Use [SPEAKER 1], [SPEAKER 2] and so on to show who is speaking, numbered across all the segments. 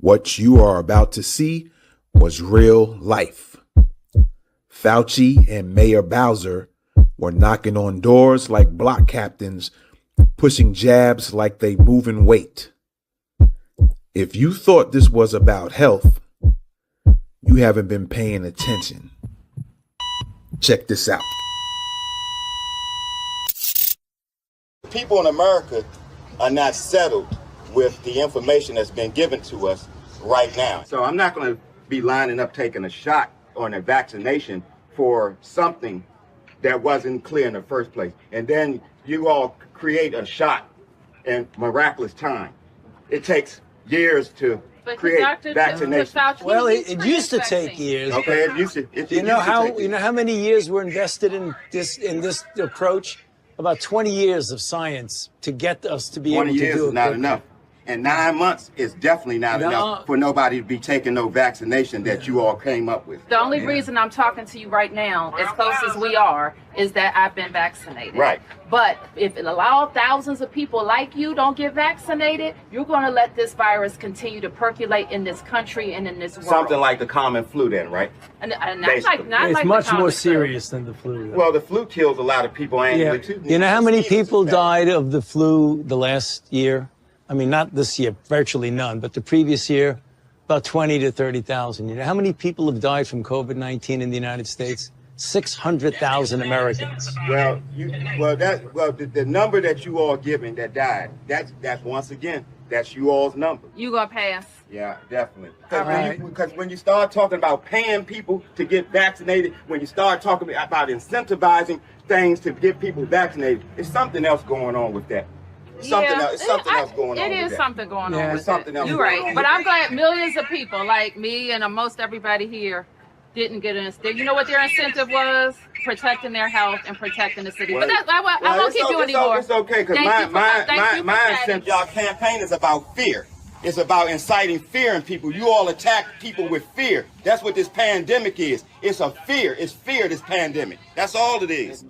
[SPEAKER 1] What you are about to see was real life. Fauci and Mayor Bowser were knocking on doors like block captains, pushing jabs like they moving weight. If you thought this was about health, you haven't been paying attention. Check this out.
[SPEAKER 2] People in America are not settled with the information that's been given to us right now. So I'm not going to be lining up taking a shot or a vaccination for something that wasn't clear in the first place. And then you all create a shot in miraculous time. It takes years to create vaccination.
[SPEAKER 3] Well, it used to take years.
[SPEAKER 2] Okay, it used to.
[SPEAKER 3] You know how many years were invested in this approach? About 20 years of science to get us to be able to do it.
[SPEAKER 2] 20 years is not enough. And 9 months is definitely not enough for nobody to be taking no vaccination that you all came up with.
[SPEAKER 4] The only reason I'm talking to you right now, as close as we are, is that I've been vaccinated.
[SPEAKER 2] Right.
[SPEAKER 4] But if it allows thousands of people like you don't get vaccinated, you're going to let this virus continue to percolate in this country and in this world.
[SPEAKER 2] Something like the common flu then, right?
[SPEAKER 4] And not
[SPEAKER 3] it's
[SPEAKER 4] like
[SPEAKER 3] much
[SPEAKER 4] the
[SPEAKER 3] more
[SPEAKER 4] flu.
[SPEAKER 3] serious than the flu.
[SPEAKER 2] Well, the flu kills a lot of people annually, too.
[SPEAKER 3] You know how many people died of the flu the last year? I mean, not this year, virtually none, but the previous year, about 20 to 30,000. You know how many people have died from COVID-19 in the United States? 600,000 Americans.
[SPEAKER 2] Well, the number that you all giving that died, that's once again, that's you all's number.
[SPEAKER 4] You gonna pass?
[SPEAKER 2] Yeah, definitely.
[SPEAKER 4] Because
[SPEAKER 2] when you start talking about paying people to get vaccinated, when you start talking about incentivizing things to get people vaccinated, there's something else going on with that. Something else going on.
[SPEAKER 4] It is something going on.
[SPEAKER 2] There's something else.
[SPEAKER 4] You're right. But I'm glad millions of people like me and most everybody here didn't get an. You know what their incentive was? Protecting their health and protecting the city. But I won't keep you anymore.
[SPEAKER 2] It's okay, because my incentive, y'all campaign is about fear. It's about inciting fear in people. You all attack people with fear. That's what this pandemic is. It's a fear. It's fear, this pandemic. That's all it is.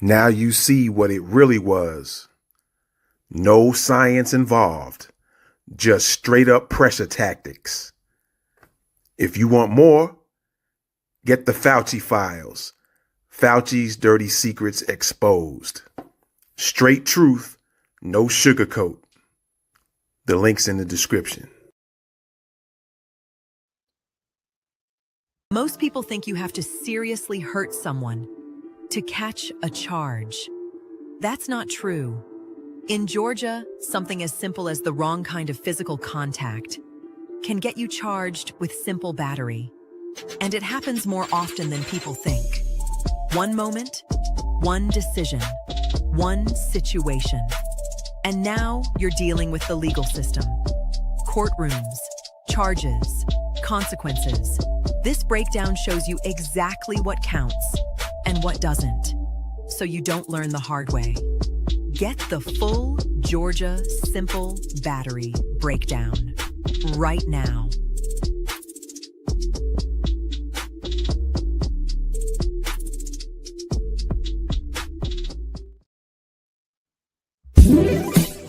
[SPEAKER 1] Now you see what it really was. No science involved, just straight up pressure tactics. If you want more, get the Fauci files. Fauci's dirty secrets exposed. Straight truth, no sugarcoat. The link's in the description.
[SPEAKER 5] Most people think you have to seriously hurt someone to catch a charge. That's not true. In Georgia, something as simple as the wrong kind of physical contact can get you charged with simple battery. And it happens more often than people think. One moment, one decision, one situation. And now you're dealing with the legal system. Courtrooms, charges, consequences. This breakdown shows you exactly what counts and what doesn't, so you don't learn the hard way. Get the full Georgia Simple Battery breakdown right now.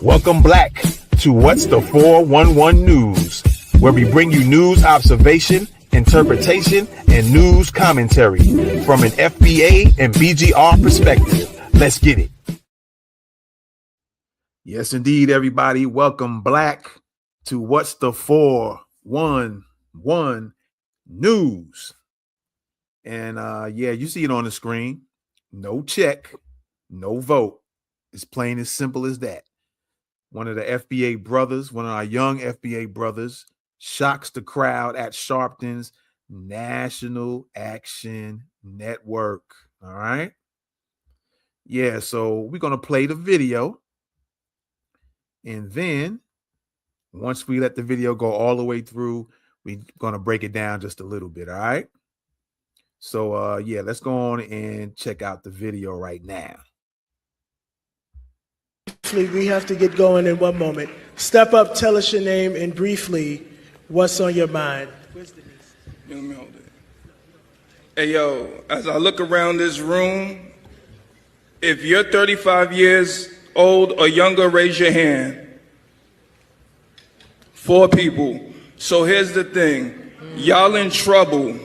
[SPEAKER 1] Welcome back to What's the 411 News, where we bring you news observation, interpretation, and news commentary from an FBA and BGR perspective. Let's get it. Yes, indeed, everybody. Welcome back to What's the 411 News. And you see it on the screen. No check, no vote. It's plain as simple as that. One of the FBA brothers, one of our young FBA brothers, shocks the crowd at Sharpton's National Action Network. All right. Yeah, so we're going to play the video. And then once we let the video go all the way through, we're going to break it down just a little bit. All right. So, let's go on and check out the video right now.
[SPEAKER 6] We have to get going in one moment. Step up, tell us your name, and briefly, what's on your mind?
[SPEAKER 7] Hey, yo, as I look around this room, If you're 35 years old or younger, raise your hand. 4 people. So here's the thing. Y'all in trouble.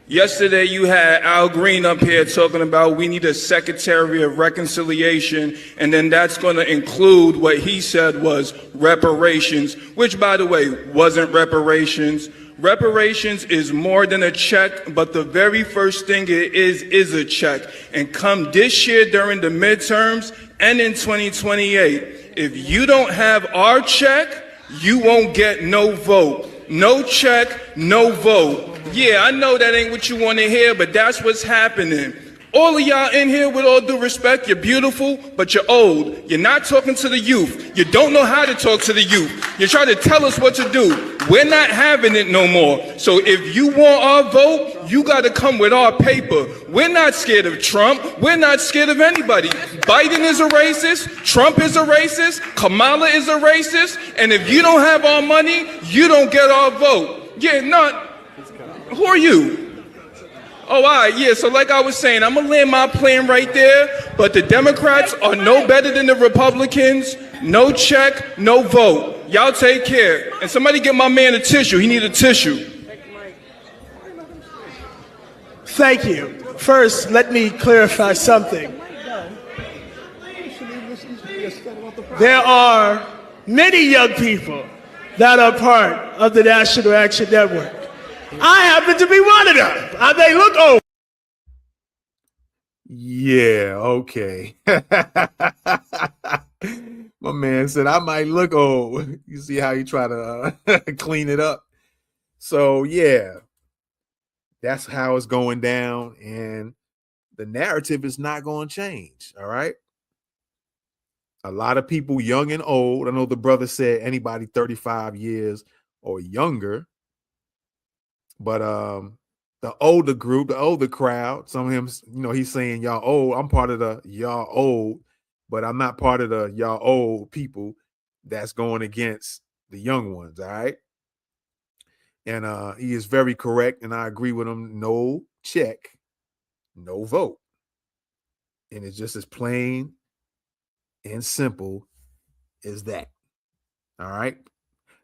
[SPEAKER 7] Yesterday you had Al Green up here talking about we need a Secretary of Reconciliation, and then that's going to include what he said was reparations, which, by the way, wasn't reparations. Reparations is more than a check, but the very first thing it is a check. And come this year during the midterms and in 2028, if you don't have our check, you won't get no vote. No check, no vote. Yeah, I know that ain't what you want to hear, but that's what's happening. All of y'all in here, with all due respect, you're beautiful, but you're old. You're not talking to the youth. You don't know how to talk to the youth. You try to tell us what to do. We're not having it no more. So if you want our vote, you got to come with our paper. We're not scared of Trump. We're not scared of anybody. Biden is a racist. Trump is a racist. Kamala is a racist. And if you don't have our money, you don't get our vote. Yeah, who are you? Oh, all right, yeah, so like I was saying, I'm going to land my plane right there, but the Democrats are no better than the Republicans. No check, no vote. Y'all take care. And somebody get my man a tissue. He need a tissue.
[SPEAKER 6] Thank you. First, let me clarify something. There are many young people that are part of the National Action Network. I happen to be one of them. They look old.
[SPEAKER 1] Yeah, okay. My man said I might look old. You see how you try to clean it up. So yeah, that's how it's going down, and the narrative is not going to change. All right. A lot of people, young and old. I know the brother said anybody 35 years or younger. But the older group, the older crowd, some of him, he's saying y'all old. I'm part of the y'all old, but I'm not part of the y'all old people that's going against the young ones. All right. And he is very correct. And I agree with him. No check, no vote. And it's just as plain and simple as that. All right.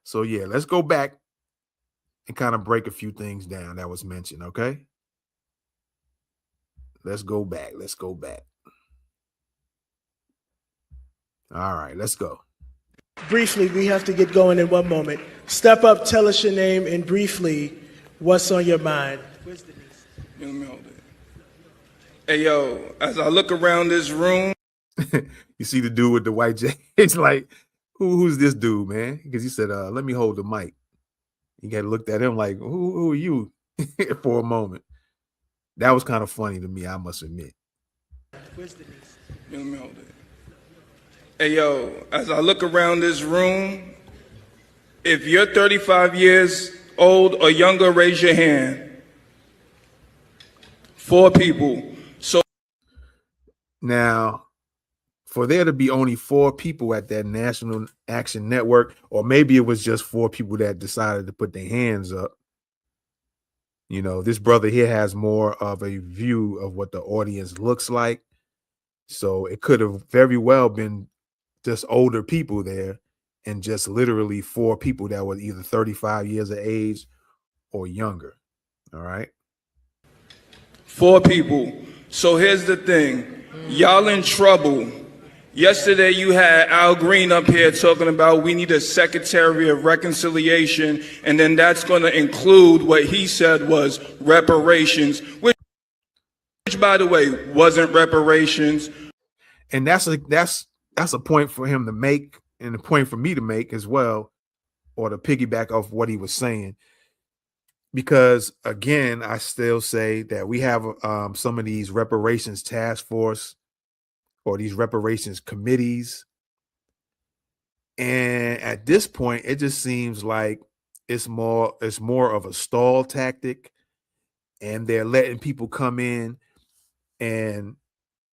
[SPEAKER 1] So, yeah, let's go back and kind of break a few things down that was mentioned, okay? Let's go back. All right, let's go.
[SPEAKER 6] Briefly, we have to get going in one moment. Step up, tell us your name, and briefly, what's on your mind?
[SPEAKER 7] Hey, yo, as I look around this room.
[SPEAKER 1] You see the dude with the white jacket? It's like, who's this dude, man? Because he said, let me hold the mic. You got to look at him like, who are you? For a moment. That was kind of funny to me, I must admit.
[SPEAKER 7] Hey, yo, as I look around this room, if you're 35 years old or younger, raise your hand. 4 people. So
[SPEAKER 1] now, for there to be only 4 people at that National Action Network, or maybe it was just 4 people that decided to put their hands up. This brother here has more of a view of what the audience looks like. So it could have very well been just older people there and just literally 4 people that were either 35 years of age or younger. All right.
[SPEAKER 7] 4 people. So here's the thing. Y'all in trouble. Yesterday you had Al Green up here talking about we need a Secretary of Reconciliation, and then that's going to include what he said was reparations, which by the way, wasn't reparations.
[SPEAKER 1] And that's a point for him to make, and a point for me to make as well, or to piggyback off what he was saying. Because again, I still say that we have some of these reparations task force or these reparations committees. And at this point, it just seems like it's more of a stall tactic, and they're letting people come in and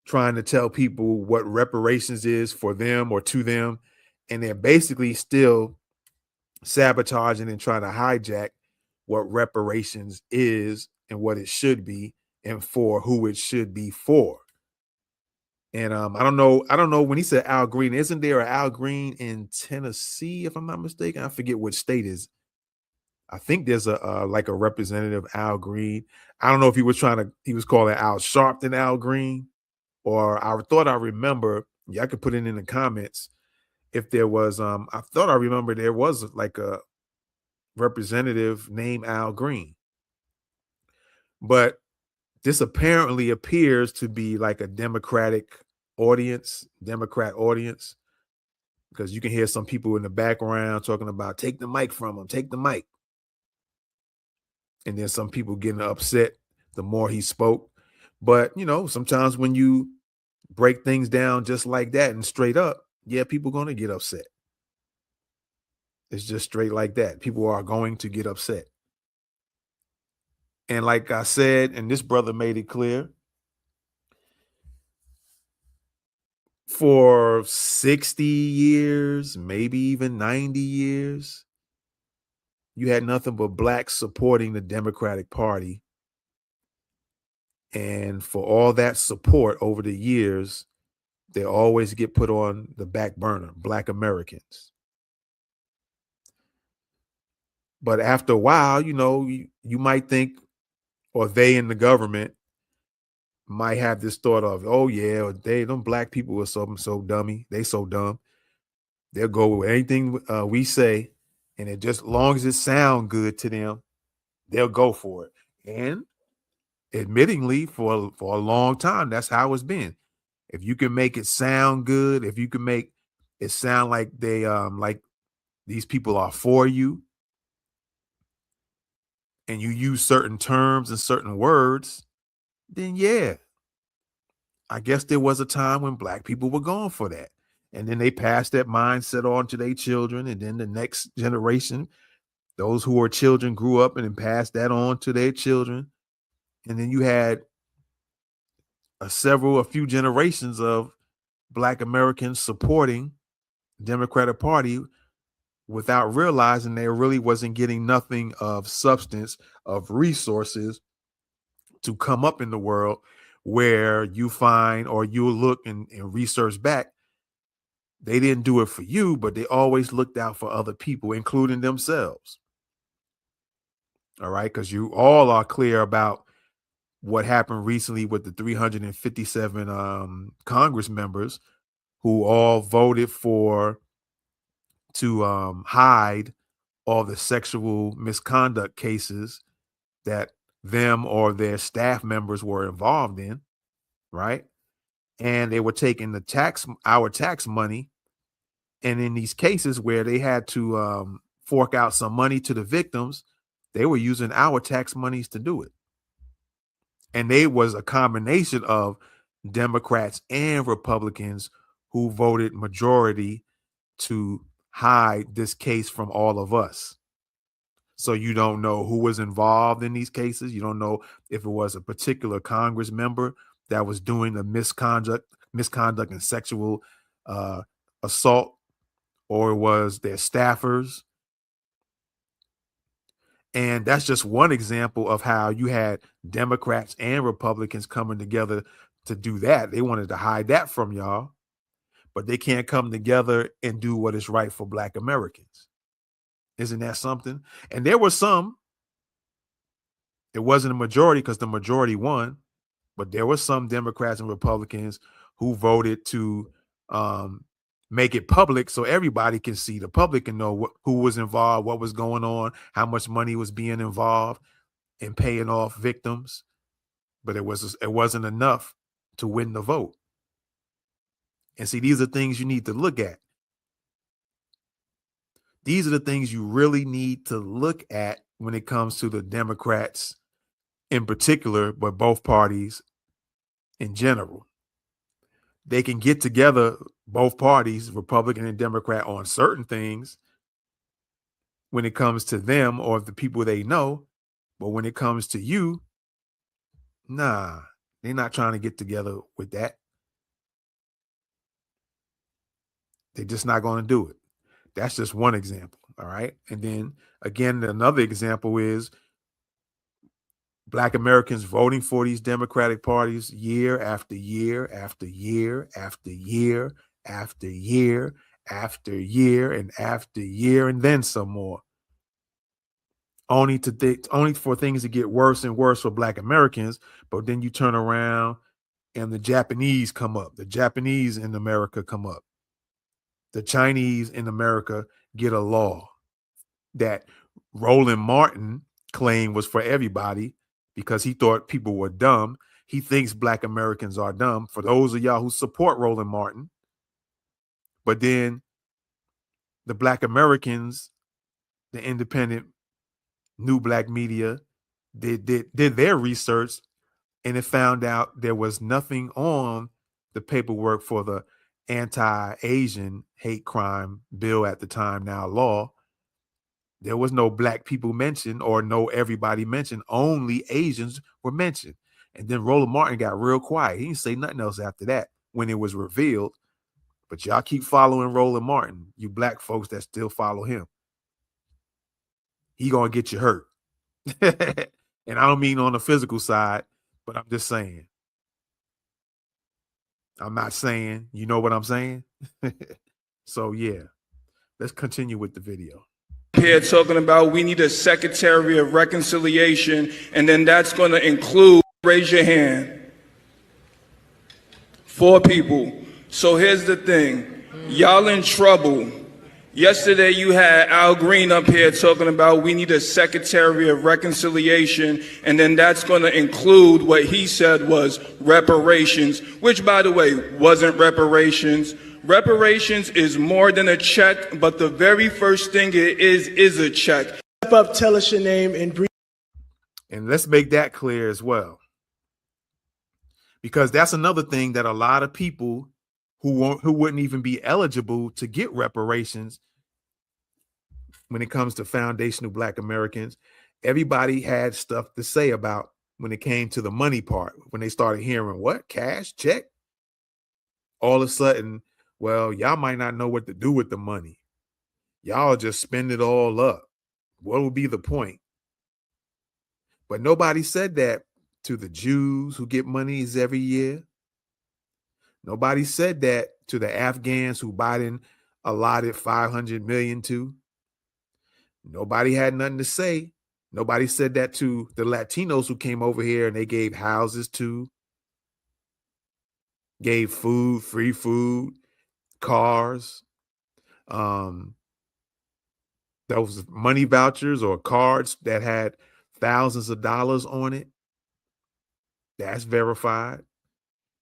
[SPEAKER 1] trying to tell people what reparations is for them or to them. And they're basically still sabotaging and trying to hijack what reparations is and what it should be and for who it should be for. And I don't know when he said Al Green, isn't there an Al Green in Tennessee, if I'm not mistaken? I forget which state is. I think there's a like a representative Al Green. I don't know if he was calling Al Sharpton Al Green, or I thought I remember. Yeah, I could put it in the comments if there was. I thought I remember there was like a representative named Al Green, but this apparently appears to be like a Democrat audience, because you can hear some people in the background talking about take the mic from him, take the mic. And then some people getting upset the more he spoke. But, sometimes when you break things down just like that and straight up, yeah, people are going to get upset. It's just straight like that. People are going to get upset. And like I said, and this brother made it clear, for 60 years, maybe even 90 years, you had nothing but blacks supporting the Democratic Party. And for all that support over the years, they always get put on the back burner, Black Americans. But after a while, you might think, or they in the government might have this thought of, oh yeah, them black people are so dummy. They so dumb. They'll go with anything we say, and it just, as long as it sound good to them, they'll go for it. And admittingly, for a long time, that's how it's been. If you can make it sound good, if you can make it sound like they like these people are for you, and you use certain terms and certain words, then yeah, I guess there was a time when black people were going for that. And then they passed that mindset on to their children, and then the next generation, those who are children, grew up and then passed that on to their children. And then you had a few generations of Black Americans supporting Democratic Party without realizing they really wasn't getting nothing of substance, of resources to come up in the world, where you find, or you look and research back, they didn't do it for you, but they always looked out for other people, including themselves. All right, because you all are clear about what happened recently with the 357 Congress members who all voted to hide all the sexual misconduct cases that them or their staff members were involved in, right? And they were taking our tax money, and in these cases where they had to fork out some money to the victims, they were using our tax monies to do it. And they was a combination of Democrats and Republicans who voted majority to hide this case from all of us. So you don't know who was involved in these cases. You don't know if it was a particular Congress member that was doing the misconduct and sexual assault, or it was their staffers. And that's just one example of how you had Democrats and Republicans coming together to do that. They wanted to hide that from y'all, but they can't come together and do what is right for Black Americans. Isn't that something? And there were some, it wasn't a majority because the majority won, but there were some Democrats and Republicans who voted to make it public so everybody can see, the public can know who was involved, what was going on, how much money was being involved in paying off victims. But it wasn't enough to win the vote. And see, these are things you need to look at. These are the things you really need to look at when it comes to the Democrats in particular, but both parties in general. They can get together, both parties, Republican and Democrat, on certain things when it comes to them or the people they know. But when it comes to you, nah, they're not trying to get together with that. They're just not going to do it. That's just one example. All right. And then again, another example is Black Americans voting for these Democratic parties year after year after year after year after year after year and after year, and then some more. Only for things to get worse and worse for Black Americans. But then you turn around and the Japanese come up. The Japanese in America come up. The Chinese in America get a law that Roland Martin claimed was for everybody because he thought people were dumb. He thinks Black Americans are dumb. For those of y'all who support Roland Martin, but then the Black Americans, the independent new Black media, did their research, and it found out there was nothing on the paperwork for the anti-Asian hate crime bill at the time, now law. There was no Black people mentioned or no everybody mentioned. Only Asians were mentioned. And then Roland Martin got real quiet. He didn't say nothing else after that when it was revealed. But y'all keep following Roland Martin, you Black folks that still follow him. He gonna get you hurt. And I don't mean on the physical side, but I'm just saying. I'm not saying, you know what I'm saying? So yeah, let's continue with the video.
[SPEAKER 7] Here talking about we need a Secretary of Reconciliation, and then that's going to include, raise your hand, 4 people. So here's the thing, y'all in trouble. Yesterday you had Al Green up here talking about we need a Secretary of Reconciliation, and then that's going to include what he said was reparations, which, by the way, wasn't reparations. Reparations is more than a check, but the very first thing it is a check.
[SPEAKER 6] Step up, tell us your name, and breathe.
[SPEAKER 1] And let's make that clear as well. Because that's another thing that a lot of people who wouldn't even be eligible to get reparations when it comes to foundational Black Americans, everybody had stuff to say about when it came to the money part. When they started hearing what? Cash, check? All of a sudden, well, y'all might not know what to do with the money. Y'all just spend it all up. What would be the point? But nobody said that to the Jews who get monies every year. Nobody said that to the Afghans who Biden allotted $500 million to. Nobody had nothing to say. Nobody said that to the Latinos who came over here and they gave houses to, gave food, free food, cars, those money vouchers or cards that had thousands of dollars on it. That's verified.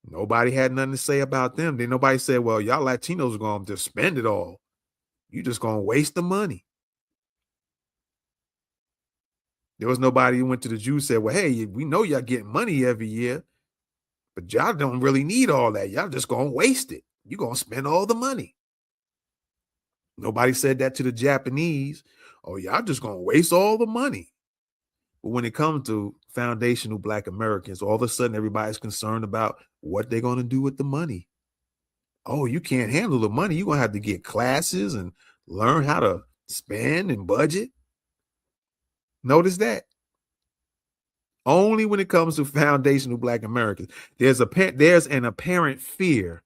[SPEAKER 1] Nobody had nothing to say about them. Then nobody said, well, y'all Latinos are going to just spend it all. You just going to waste the money. There was nobody who went to the Jews and said, well, hey, we know y'all getting money every year, but y'all don't really need all that. Y'all just going to waste it. You're going to spend all the money. Nobody said that to the Japanese. Oh, y'all just going to waste all the money. But when it comes to foundational Black Americans, all of a sudden everybody's concerned about what they're going to do with the money. Oh, you can't handle the money. You're going to have to get classes and learn how to spend and budget. Notice that. Only when it comes to foundational Black Americans, there's an apparent fear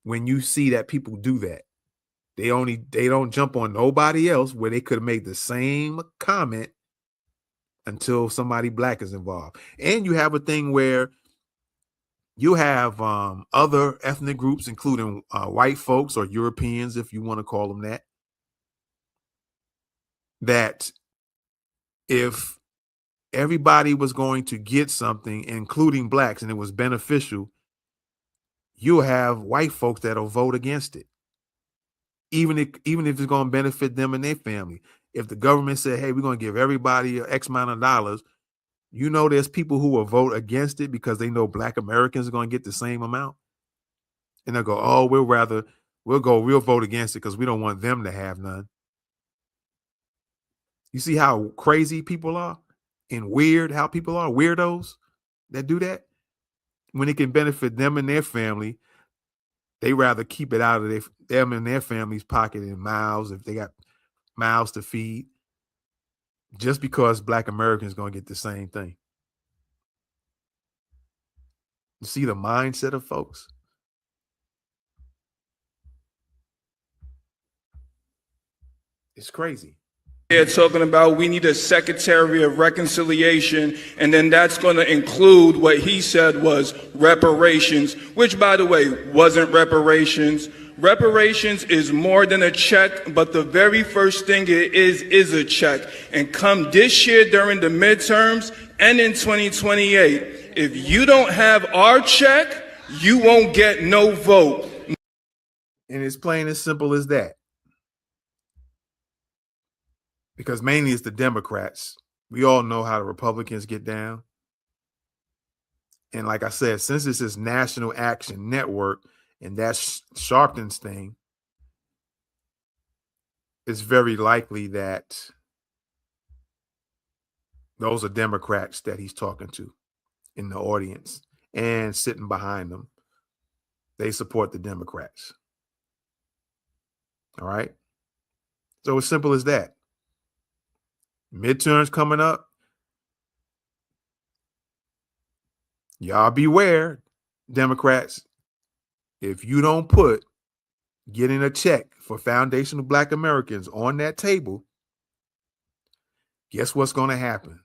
[SPEAKER 1] when you see that people do that. They don't jump on nobody else where they could have made the same comment until somebody Black is involved. And you have a thing where you have other ethnic groups, including white folks or Europeans, if you want to call them that if everybody was going to get something, including Blacks, and it was beneficial, you'll have white folks that'll vote against it. Even if it's going to benefit them and their family. If the government said, hey, we're going to give everybody X amount of dollars, you know there's people who will vote against it because they know Black Americans are going to get the same amount. And they'll go, oh, we'll vote against it because we don't want them to have none. You see how crazy people are and weird how people are, weirdos that do that? When it can benefit them and their family, they rather keep it out of them and their family's pocket in mouths if they got mouths to feed. just because Black Americans going to get the same thing. You see the mindset of folks? It's crazy.
[SPEAKER 7] They're talking about we need a Secretary of Reconciliation, and then that's going to include what he said was reparations, which, by the way, wasn't reparations. Reparations is more than a check, but the very first thing it is a check. And come this year during the midterms and in 2028, if you don't have our check, you won't get no vote.
[SPEAKER 1] And it's plain as simple as that. Because mainly it's the Democrats. We all know how the Republicans get down. And like I said, since this is National Action Network and that's Sharpton's thing, it's very likely that those are Democrats that he's talking to in the audience and sitting behind them. They support the Democrats. All right. So it's simple as that. Midterms coming up. Y'all beware, Democrats. If you don't put getting a check for foundational Black Americans on that table, guess what's going to happen?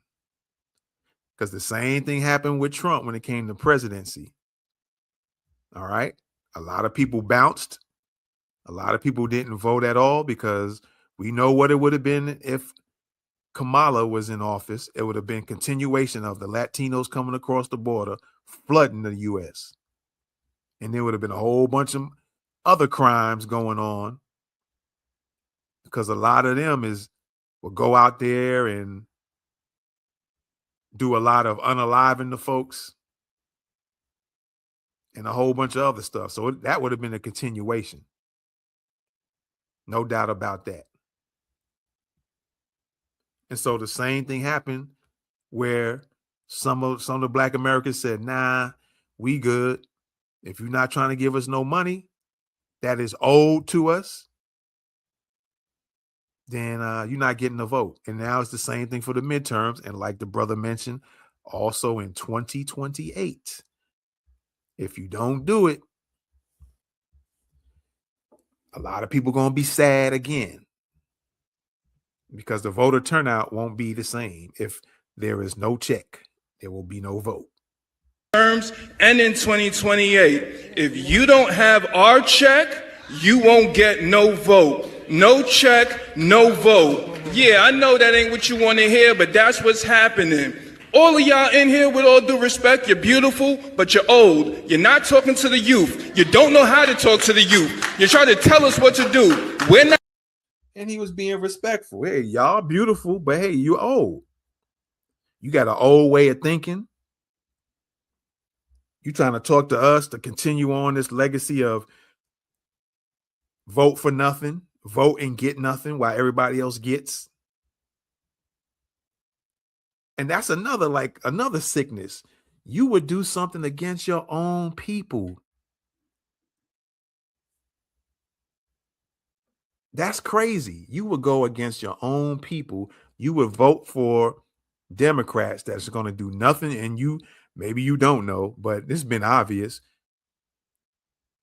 [SPEAKER 1] Because the same thing happened with Trump when it came to presidency. All right. A lot of people bounced. A lot of people didn't vote at all because we know what it would have been if Kamala was in office. It would have been continuation of the Latinos coming across the border, flooding the U.S. And there would have been a whole bunch of other crimes going on because a lot of them will go out there and do a lot of unaliving the folks and a whole bunch of other stuff. So that would have been a continuation. No doubt about that. And so the same thing happened where some of the Black Americans said, nah, we good. If you're not trying to give us no money that is owed to us, then you're not getting a vote. And now it's the same thing for the midterms. And like the brother mentioned, also in 2028, if you don't do it, a lot of people going to be sad again. Because the voter turnout won't be the same. If there is no check, there will be no vote.
[SPEAKER 7] And in 2028, if you don't have our check, you won't get no vote. No check, no vote. Yeah, I know that ain't what you want to hear, but that's what's happening. All of y'all in here, with all due respect, you're beautiful, but you're old. You're not talking to the youth. You don't know how to talk to the youth. You're trying to tell us what to do. We're not.
[SPEAKER 1] And he was being respectful. Hey, y'all beautiful, but hey, you old. You got an old way of thinking. You trying to talk to us to continue on this legacy of vote for nothing, vote and get nothing while everybody else gets. And that's another sickness. You would do something against your own people. That's crazy. You would go against your own people. You would vote for Democrats that's going to do nothing. And maybe you don't know, but it's been obvious.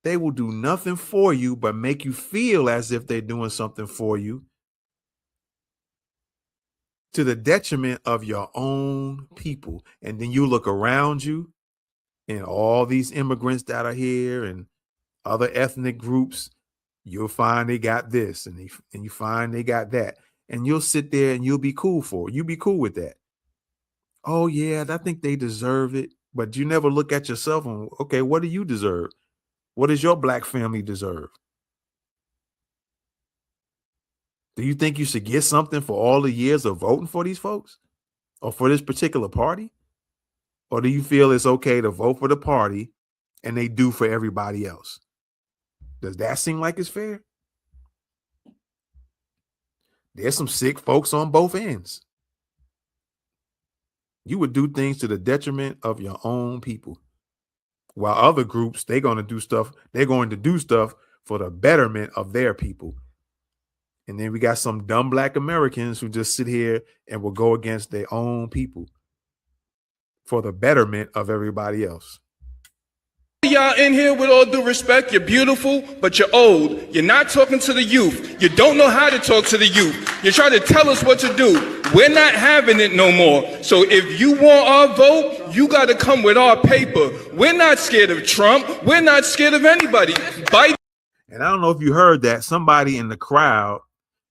[SPEAKER 1] They will do nothing for you, but make you feel as if they're doing something for you to the detriment of your own people. And then you look around you and all these immigrants that are here and other ethnic groups, you'll find they got this and you find they got that. And you'll sit there and you'll be cool with that. Oh, yeah, I think they deserve it. But you never look at yourself and, okay, what do you deserve? What does your Black family deserve? Do you think you should get something for all the years of voting for these folks or for this particular party? Or do you feel it's okay to vote for the party and they do for everybody else? Does that seem like it's fair? There's some sick folks on both ends. You would do things to the detriment of your own people. While other groups, they're going to do stuff for the betterment of their people. And then we got some dumb black Americans who just sit here and will go against their own people for the betterment of everybody else.
[SPEAKER 7] Y'all in here, with all due respect, you're beautiful, but you're old. You're not talking to the youth. You don't know how to talk to the youth. You're trying to tell us what to do. We're not having it no more. So if you want our vote, you got to come with our paper. We're not scared of Trump. We're not scared of anybody. Biden.
[SPEAKER 1] And I don't know if you heard that. Somebody in the crowd,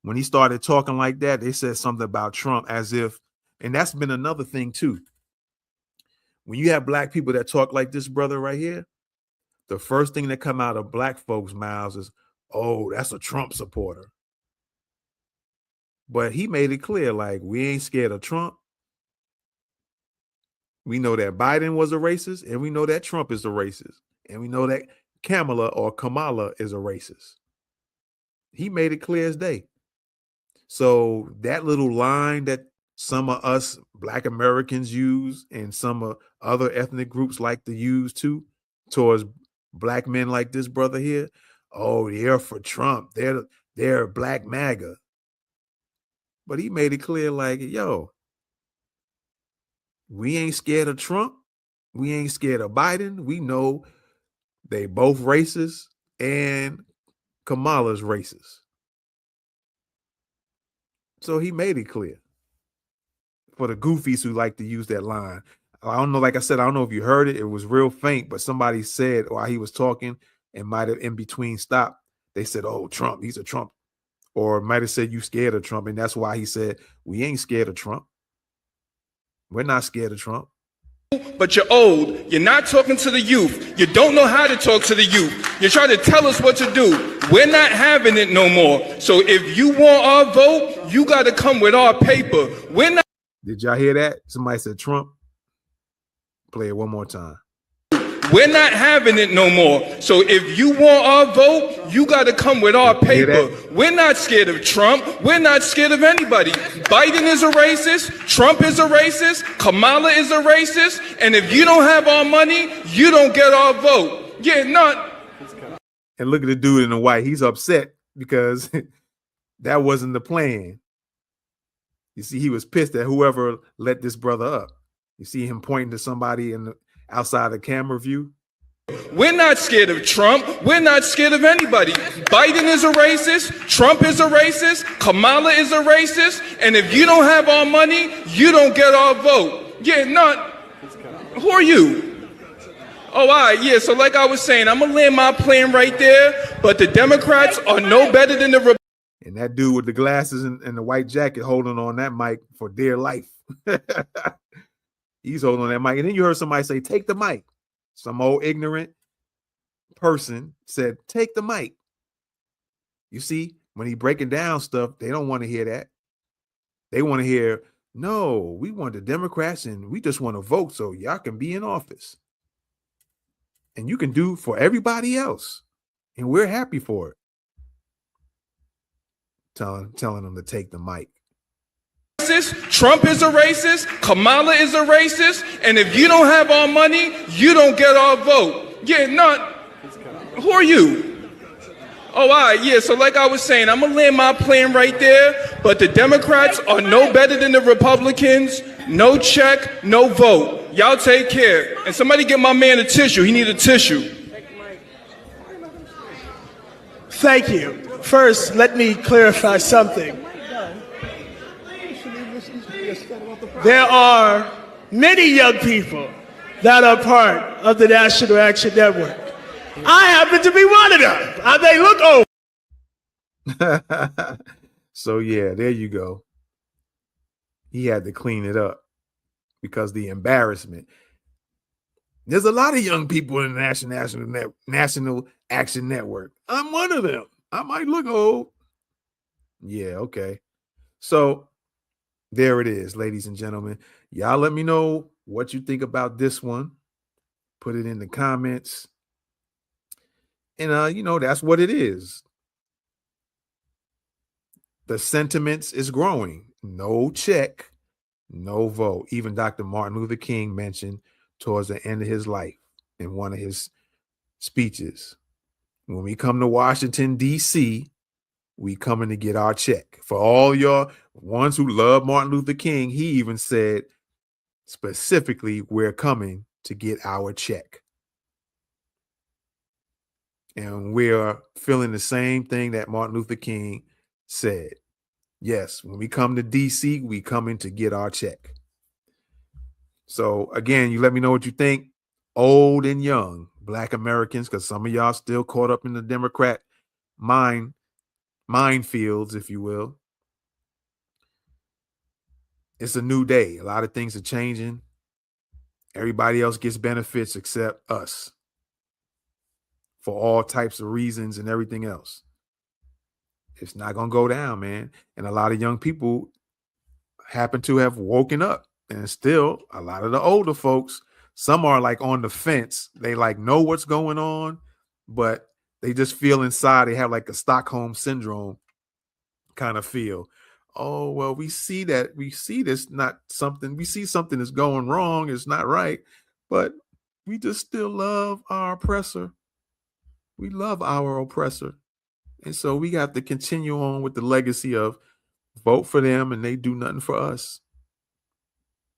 [SPEAKER 1] when he started talking like that, they said something about Trump as if, and that's been another thing too. When you have black people that talk like this brother right here, the first thing that come out of black folks' mouths is, oh, that's a Trump supporter. But he made it clear, like, we ain't scared of Trump. We know that Biden was a racist, and we know that Trump is a racist. And we know that Kamala is a racist. He made it clear as day. So that little line that some of us black Americans use and some of other ethnic groups like to use too, towards black men like this brother here, oh, they're for Trump. They're black MAGA. But he made it clear, like, yo, we ain't scared of Trump. We ain't scared of Biden. We know they both racist and Kamala's racist. So he made it clear for the goofies who like to use that line. I don't know, like I said, I don't know if you heard it. It was real faint, but somebody said while he was talking and might have in between stopped, they said, oh, Trump, he's a Trump. Or might have said you scared of Trump. And that's why he said, we ain't scared of Trump. We're not scared of Trump.
[SPEAKER 7] But you're old. You're not talking to the youth. You don't know how to talk to the youth. You're trying to tell us what to do. We're not having it no more. So if you want our vote, you got to come with our paper. We're not.
[SPEAKER 1] Did y'all hear that? Somebody said Trump. Play it one more time.
[SPEAKER 7] We're not having it no more. So if you want our vote, you got to come with our paper. We're not scared of Trump. We're not scared of anybody. Biden is a racist. Trump is a racist. Kamala is a racist. And if you don't have our money, you don't get our vote. Yeah, not.
[SPEAKER 1] And look at the dude in the white. He's upset because that wasn't the plan. You see, he was pissed at whoever let this brother up. You see him pointing to somebody in the outside the camera view.
[SPEAKER 7] We're not scared of Trump. We're not scared of anybody. Biden is a racist. Trump is a racist. Kamala is a racist. And if you don't have our money, you don't get our vote. Yeah, not. Who are you? Oh, all right. Yeah. So like I was saying, I'm going to land my plane right there. But the Democrats are no better than the Republicans.
[SPEAKER 1] And that dude with the glasses and the white jacket holding on that mic for dear life. He's holding on that mic. And then you heard somebody say, take the mic. Some old ignorant person said, take the mic. You see, when he breaking down stuff, they don't want to hear that. They want to hear, no, we want the Democrats and we just want to vote so y'all can be in office. And you can do for everybody else. And we're happy for it. Telling them to take the mic.
[SPEAKER 7] Trump is a racist. Kamala is a racist. And if you don't have our money, you don't get our vote. Yeah, not. Who are you? Oh, all right. Yeah. So like I was saying, I'm going to land my plane right there. But the Democrats are no better than the Republicans. No check, no vote. Y'all take care. And somebody get my man a tissue. He need a tissue.
[SPEAKER 6] Thank you. First, let me clarify something. There are many young people that are part of the National Action Network. I happen to be one of them. They look old.
[SPEAKER 1] So yeah, there you go. He had to clean it up because the embarrassment. There's a lot of young people in the National Action Network. I'm one of them. I might look old. Yeah, okay. So there it is, ladies and gentlemen. Y'all let me know what you think about this one. Put it in the comments. And, that's what it is. The sentiments is growing. No check, no vote. Even Dr. Martin Luther King mentioned towards the end of his life in one of his speeches. When we come to Washington, D.C., we coming to get our check. For all y'all ones who love Martin Luther King, he even said specifically, we're coming to get our check. And we're feeling the same thing that Martin Luther King said. Yes, when we come to DC, we coming to get our check. So again, you let me know what you think, old and young, Black Americans, because some of y'all still caught up in the Democrat minefields, if you will. It's a new day. A lot of things are changing. Everybody else gets benefits except us, for all types of reasons and everything else. It's not going to go down, man. And a lot of young people happen to have woken up, and still a lot of the older folks, some are like on the fence. They like know what's going on, but they just feel inside. They have like a Stockholm syndrome kind of feel. Oh, well, we see this not something, we see something is going wrong. It's not right, but we just still love our oppressor. We love our oppressor. And so we have to continue on with the legacy of vote for them and they do nothing for us.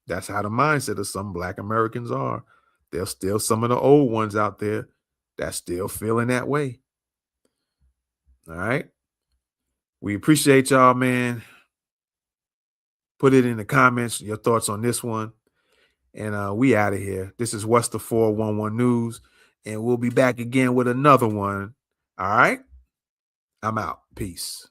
[SPEAKER 1] That's how the mindset of some Black Americans are. There's still some of the old ones out there that's still feeling that way. All right. We appreciate y'all, man. Put it in the comments, your thoughts on this one. And we out of here. This is What's the 411 News. And we'll be back again with another one. All right. I'm out. Peace.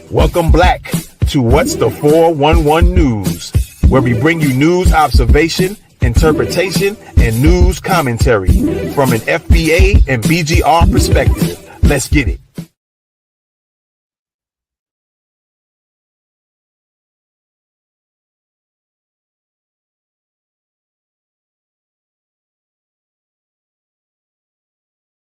[SPEAKER 1] Welcome back to What's the 411 News, where we bring you news observation, interpretation, and news commentary from an FBA and BGR perspective. Let's get it.